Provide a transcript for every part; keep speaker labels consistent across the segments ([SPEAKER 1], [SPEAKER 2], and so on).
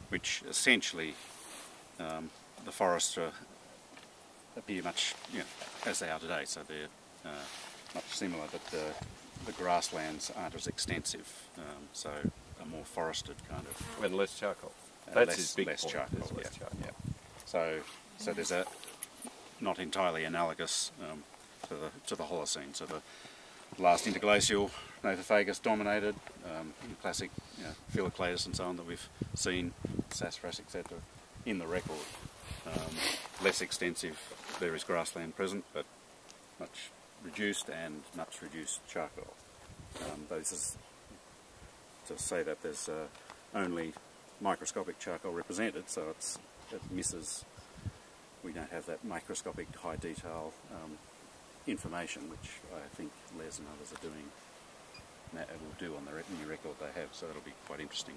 [SPEAKER 1] which essentially the forests appear much, as they are today. So they're much similar, but the grasslands aren't as extensive, so a more forested kind of.
[SPEAKER 2] And less charcoal. That's
[SPEAKER 1] less,
[SPEAKER 2] his big
[SPEAKER 1] less
[SPEAKER 2] point.
[SPEAKER 1] charcoal.
[SPEAKER 2] There's less charcoal.
[SPEAKER 1] Yeah. So there's a not entirely analogous to the Holocene. So the last interglacial Nothofagus dominated, classic Phyllocladus and so on that we've seen, sassafras, etc. in the record. Less extensive. There is grassland present, but much reduced and much reduced charcoal. This is to say that there's only microscopic charcoal represented, so it misses. We don't have that microscopic high detail information, which I think Les and others are doing. Will do on the new record they have. So it'll be quite interesting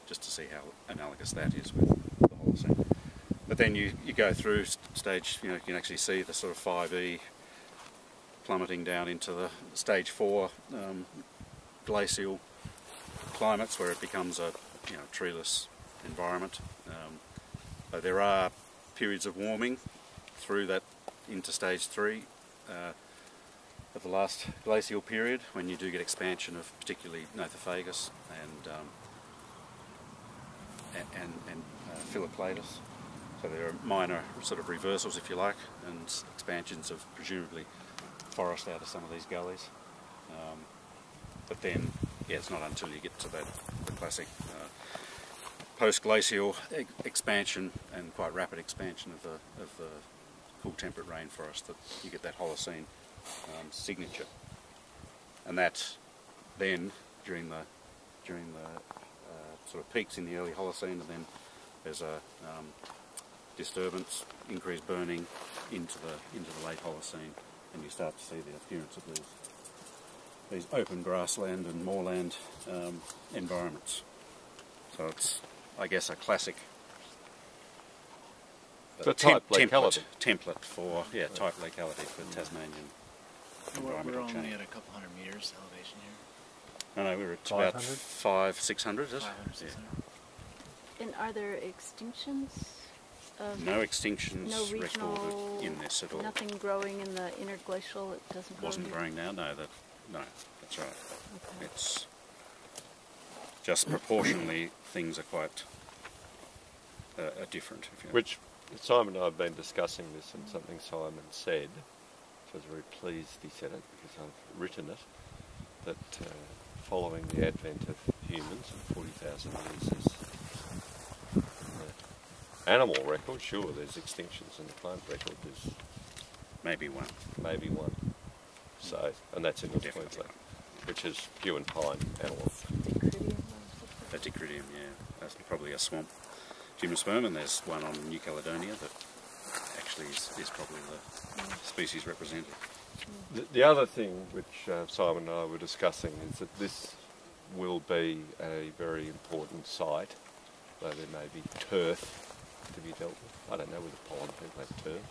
[SPEAKER 1] to see how analogous that is with the Holocene. But then you go through stage. You can actually see the sort of 5E plummeting down into the stage 4 glacial climates, where it becomes a treeless environment. So there are periods of warming through that into stage 3 of the last glacial period, when you do get expansion of particularly Nothofagus and Phyllocladus. So there are minor sort of reversals, if you like, and expansions of presumably forest out of some of these gullies. But then, it's not until you get to the post-glacial expansion and quite rapid expansion of the cool temperate rainforest that you get that Holocene signature. And that then during the sort of peaks in the early Holocene, and then there's a disturbance, increased burning into the late Holocene, and you start to see the appearance of these open grassland and moorland environments. So it's, I guess, a classic template for type locality for Tasmanian environmental
[SPEAKER 3] we're
[SPEAKER 1] change.
[SPEAKER 3] only at a couple hundred meters elevation here.
[SPEAKER 1] No, we're at about 500-600, is it?
[SPEAKER 3] 500, 600.
[SPEAKER 4] And are there extinctions?
[SPEAKER 1] No extinctions
[SPEAKER 4] no regional,
[SPEAKER 1] recorded in this at all.
[SPEAKER 4] Nothing growing in the interglacial. It doesn't.
[SPEAKER 1] Wasn't growing now. No, that's right.
[SPEAKER 4] Okay.
[SPEAKER 1] It's just proportionally things are quite are different.
[SPEAKER 2] Which Simon and I have been discussing this, and something Simon said, which I was very pleased he said it, because I've written it, that following the advent of humans in 40,000 years, animal record, sure, there's extinctions, in the plant record there's
[SPEAKER 1] maybe one.
[SPEAKER 2] So, and that's in North Queensland, which is yew and pine animals.
[SPEAKER 4] Dicridium.
[SPEAKER 1] A dicridium, yeah. That's probably a swamp gymnosperm, and there's one on New Caledonia that actually is probably the species represented.
[SPEAKER 2] The other thing which Simon and I were discussing is that this will be a very important site, though there may be turf to be dealt with. I don't know whether pollen people have turf.